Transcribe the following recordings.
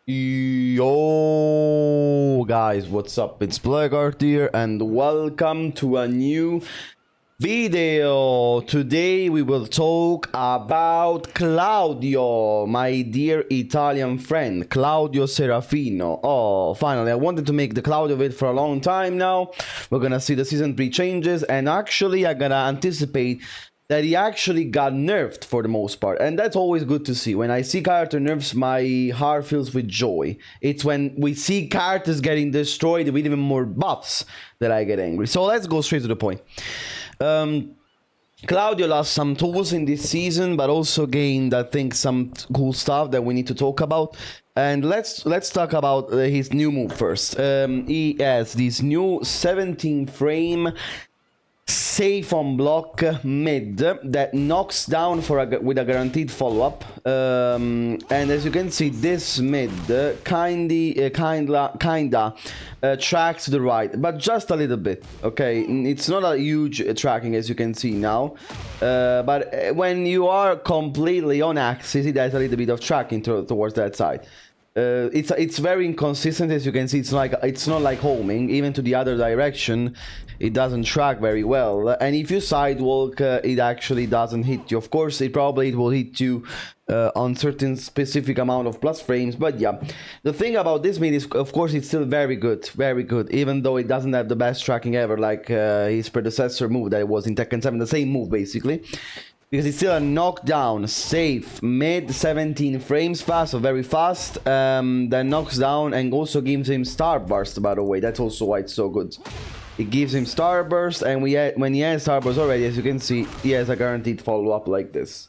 Yo guys, what's up? It's Blackguard here and welcome to a new video. Today we will talk about Claudio, my dear Italian friend, Claudio Serafino. Oh, finally, I wanted to make the Claudio vid for a long time now. We're gonna see the season 3 changes, and actually I'm gonna anticipate that he actually got nerfed for the most part, and that's always good to see. When I see character nerfs, my heart fills with joy. It's when we see characters getting destroyed with even more buffs that I get angry. So let's go straight to the point. Claudio lost some tools in this season, but also gained, I think, some cool stuff that we need to talk about. And let's talk about his new move first. He has this new 17 frame safe on block mid that knocks down with a guaranteed follow-up, and as you can see, this mid kinda tracks to the right, but just a little bit. Okay, it's not a huge tracking, as you can see now, but when you are completely on axis, it has a little bit of tracking towards that side. It's very inconsistent, as you can see. It's not like homing. Even to the other direction, it doesn't track very well. And if you sidewalk, it actually doesn't hit you. Of course, it will hit you on certain specific amount of plus frames. But yeah, the thing about this mid is, of course, it's still very good, even though it doesn't have the best tracking ever, like his predecessor move that was in Tekken 7, the same move basically. Because it's still a knockdown, safe, mid 17 frames fast, so very fast, that knocks down and also gives him Starburst, by the way. That's also why it's so good. It gives him Starburst, and when he has Starburst already, as you can see, he has a guaranteed follow-up like this.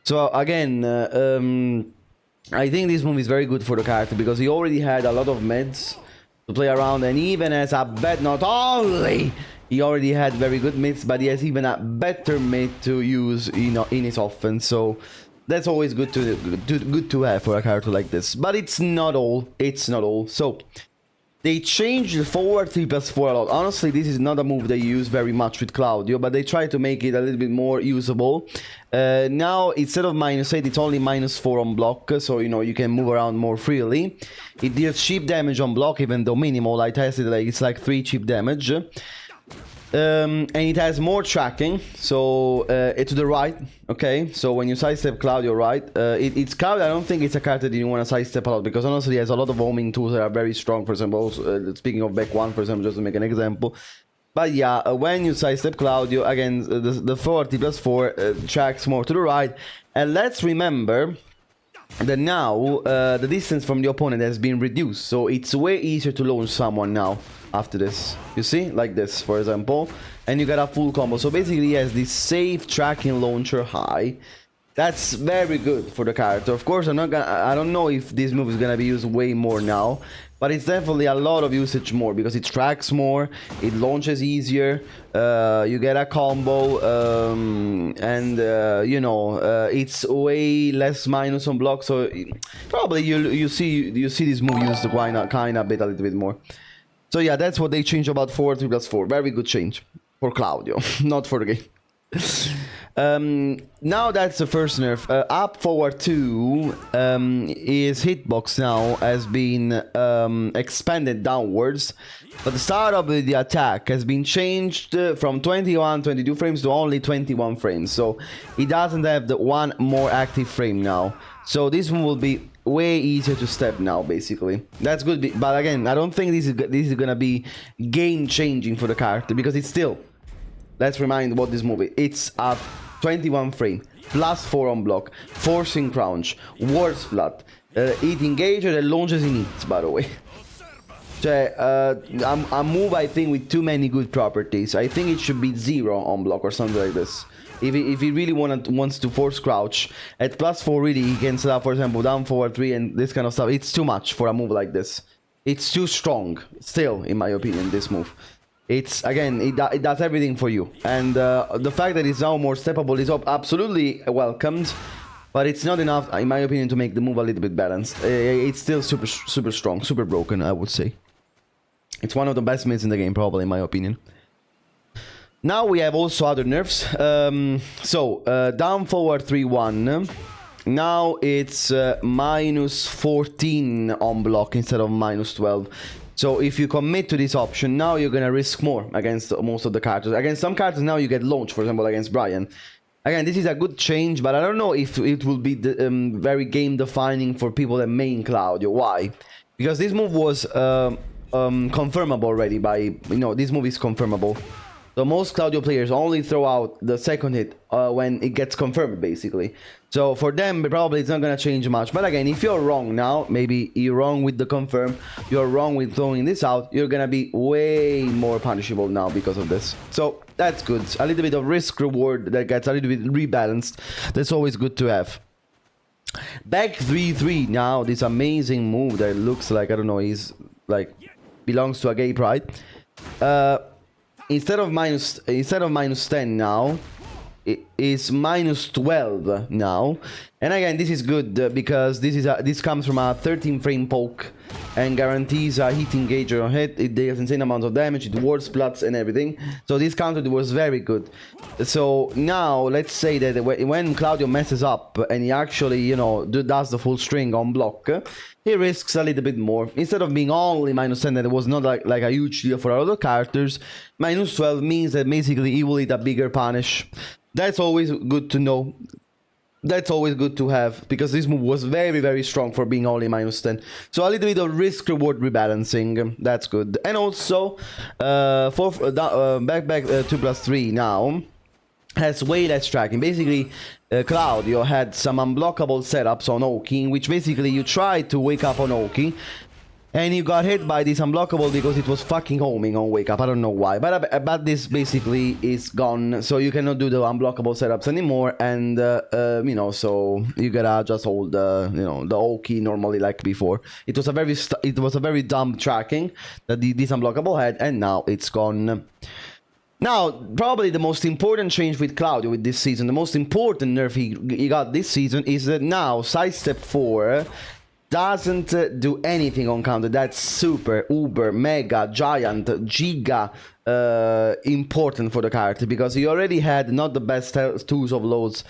So again, I think this move is very good for the character, because he already had a lot of mids to play around, and even as a bet, not only he already had very good mids, but he has even a better mid to use, you know, in his offense. So that's always good to have for a character like this. But it's not all. So they changed the forward 3+4 a lot. Honestly, this is not a move they use very much with Claudio, but they try to make it a little bit more usable. Now, instead of -8, it's only -4 on block, so you know you can move around more freely. It deals cheap damage on block, even though minimal. I tested it, it's like 3 cheap damage. And it has more tracking, so to the right. Okay, so when you sidestep Claudio right, it's Claudio. I don't think it's a card that you want to sidestep a lot, because honestly, he has a lot of homing tools that are very strong. For example, speaking of back 1, for example, just to make an example. But yeah, when you sidestep Claudio, again, the 40+4 tracks more to the right. And let's remember that now the distance from the opponent has been reduced, so it's way easier to launch someone now after this. You see, like this, for example, and you got a full combo. So basically, he has this safe tracking launcher high. That's very good for the character. Of course, I don't know if this move is gonna be used way more now, but it's definitely a lot of usage more, because it tracks more, it launches easier, you get a combo, and you know, it's way less minus on block. So probably you see this move used kind of a little bit more. So yeah, that's what they changed about 3+4. Very good change for Claudio, not for the game. Now that's the first nerf. Up forward 2, his hitbox now has been expanded downwards, but the start of the attack has been changed from 22 frames to only 21 frames. So he doesn't have the one more active frame now. So this one will be way easier to step now, basically. That's good, but again, I don't think this is gonna be game changing for the character, because it's still, let's remind what this move is. It's a 21 frame, +4 on block, forcing crouch, ward splat, hit engager that launches in hits, by the way. Cioè, a move, I think, with too many good properties. I think it should be 0 on block or something like this. If he really wants to force crouch at +4, really he can set up, for example, down forward 3 and this kind of stuff. It's too much for a move like this. It's too strong, still, in my opinion, this move. It's, again, it does everything for you. And the fact that it's now more steppable is absolutely welcomed, but it's not enough, in my opinion, to make the move a little bit balanced. It's still super strong, super broken, I would say. It's one of the best mids in the game, probably, in my opinion. Now we have also other nerfs. Down forward 3-1 now it's minus 14 on block instead of minus 12. So if you commit to this option, now you're gonna risk more against most of the characters. Against some characters now you get launched, for example against Brian. Again, this is a good change, but I don't know if it will be very game defining for people that main Claudio. Why? Because this move was confirmable already by, you know, this move is confirmable. So most Claudio players only throw out the second hit when it gets confirmed, basically. So for them, probably it's not going to change much. But again, if you're wrong now, maybe you're wrong with the confirm, you're wrong with throwing this out, you're going to be way more punishable now because of this. So that's good. A little bit of risk-reward that gets a little bit rebalanced. That's always good to have. Back 3-3 now, this amazing move that looks like, I don't know, he's like, belongs to a gay pride. Instead of minus 10 now, it is minus 12 now. And again, this is good because this comes from a 13 frame poke and guarantees a hit engager on hit. It deals insane amounts of damage, it wards splats and everything. So this counter was very good. So now let's say that when Claudio messes up and he actually, you know, does the full string on block, he risks a little bit more. Instead of being only minus 10, that it was not like a huge deal for our other characters, minus 12 means that basically he will eat a bigger punish. That's always good to know. That's always good to have, because this move was very, very strong for being only minus 10. So a little bit of risk-reward rebalancing, that's good. And also, back 2+3 now has way less tracking. Basically, Claudio had some unblockable setups on Oki, in which basically you tried to wake up on Oki, and you got hit by this unblockable because it was fucking homing on wake up. I don't know why, but this basically is gone, so you cannot do the unblockable setups anymore. And you know, so you gotta just hold you know, the Oki normally like before. It was a very dumb tracking that this unblockable had, and now it's gone. Now, probably the most important change with Claudio with this season, the most important nerf he got this season, is that now Sidestep 4 doesn't do anything on counter. That's super, uber, mega, giant, giga important for the character, because he already had not the best tools of loads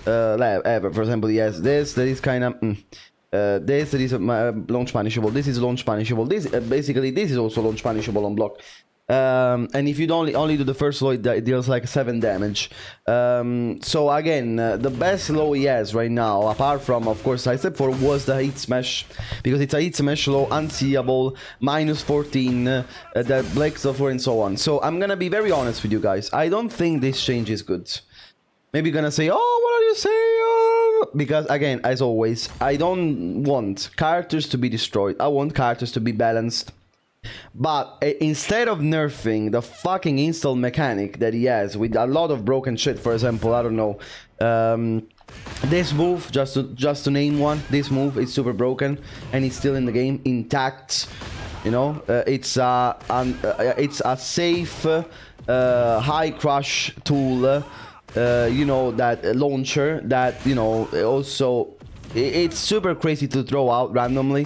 ever. For example, he has this, that is kind of... this is launch punishable, this is launch punishable, this basically this is also launch punishable on block. And if you only do the first low, it deals like 7 damage. So again, the best low he has right now, apart from of course Sidestep 4, was the hit smash, because it's a hit smash low, unseeable, minus 14, that breaks the floor and so on. So I'm gonna be very honest with you guys, I don't think this change is good. Maybe you're gonna say, oh, what are you saying? Because again, as always, I don't want characters to be destroyed, I want characters to be balanced. But instead of nerfing the fucking install mechanic that he has with a lot of broken shit, for example, I don't know, this move, just to name one, this move is super broken and it's still in the game intact. You know, it's a safe high crush tool. You know, that launcher that, you know, also it's super crazy to throw out randomly.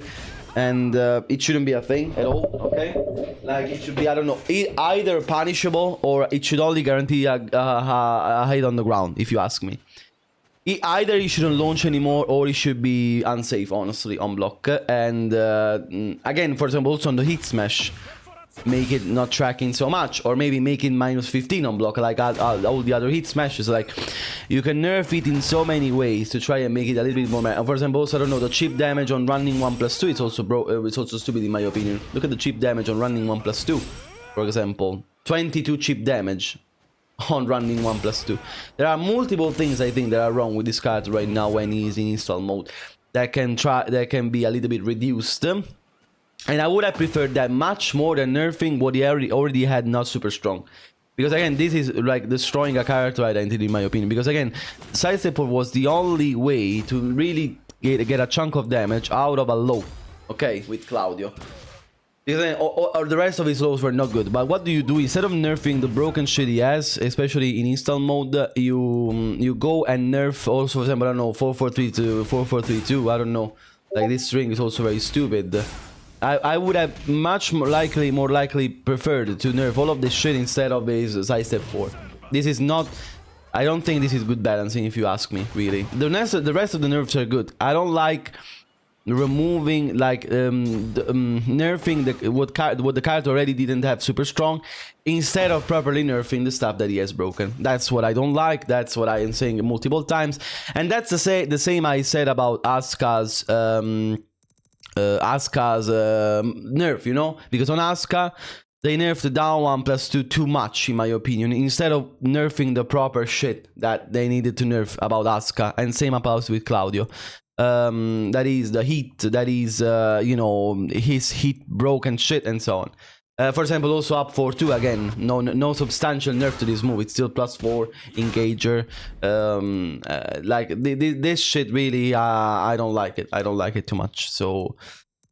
And it shouldn't be a thing at all, okay? Like, it should be, I don't know, either punishable or it should only guarantee a hit on the ground, if you ask me. Either it shouldn't launch anymore or it should be unsafe, honestly, on block. And again, for example, also on the hit smash, make it not tracking so much, or maybe make it minus 15 on block like all the other hit smashes. Like, you can nerf it in so many ways to try and make it a little bit more. For example, also, I don't know, the chip damage on running 1+2, it's also it's also stupid in my opinion. Look at the chip damage on running 1+2, for example, 22 chip damage on running 1+2. There are multiple things I think that are wrong with this card right now when he's in install mode that can be a little bit reduced. And I would have preferred that much more than nerfing what he already had not super strong. Because again, this is like destroying a character identity in my opinion. Because again, Sidestep was the only way to really get a chunk of damage out of a low. Okay, with Claudio. Because then, or the rest of his lows were not good. But what do? Instead of nerfing the broken shit he has, especially in install mode, you go and nerf also, for example, I don't know, 4-4-3 to 4-4-3-2, I don't know. Like, this string is also very stupid. I would have more likely preferred to nerf all of this shit instead of his Sidestep 4. This is not I don't think this is good balancing, if you ask me, really. The rest of the nerfs are good. I don't like removing, like, nerfing what the character already didn't have super strong, instead of properly nerfing the stuff that he has broken. That's what I don't like. That's what I am saying multiple times, and that's the same I said about Asuka's nerf, you know, because on Asuka they nerfed the down 1+2 too much, in my opinion, instead of nerfing the proper shit that they needed to nerf about Asuka. And same applies with Claudio. That is the heat, that is, you know, his heat broken shit and so on. For example, also up 4-2 again, no substantial nerf to this move. It's still +4 engager. Like this shit really, I don't like it. I don't like it too much. So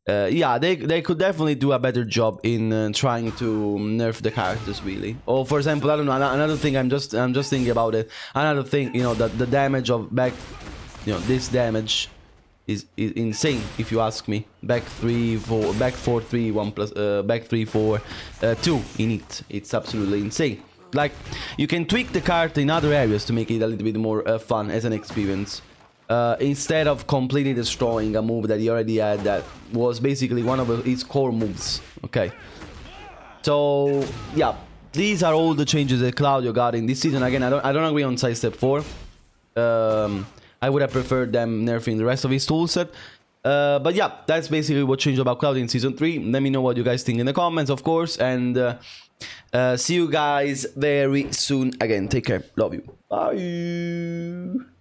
yeah, they could definitely do a better job in trying to nerf the characters, really. Or for example, I don't know, another thing, I'm just thinking about it. Another thing, you know, that the damage of back, you know, this damage is insane, if you ask me. Back 3-4, back 4-3, 1+, back 3-4, 2 in it. It's absolutely insane. Like, you can tweak the card in other areas to make it a little bit more fun as an experience. Instead of completely destroying a move that he already had that was basically one of his core moves. Okay. So, yeah. These are all the changes that Claudio got in this season. Again, I don't agree on Sidestep 4. I would have preferred them nerfing the rest of his toolset. But yeah, that's basically what changed about Claudio in Season 3. Let me know what you guys think in the comments, of course. And see you guys very soon again. Take care. Love you. Bye.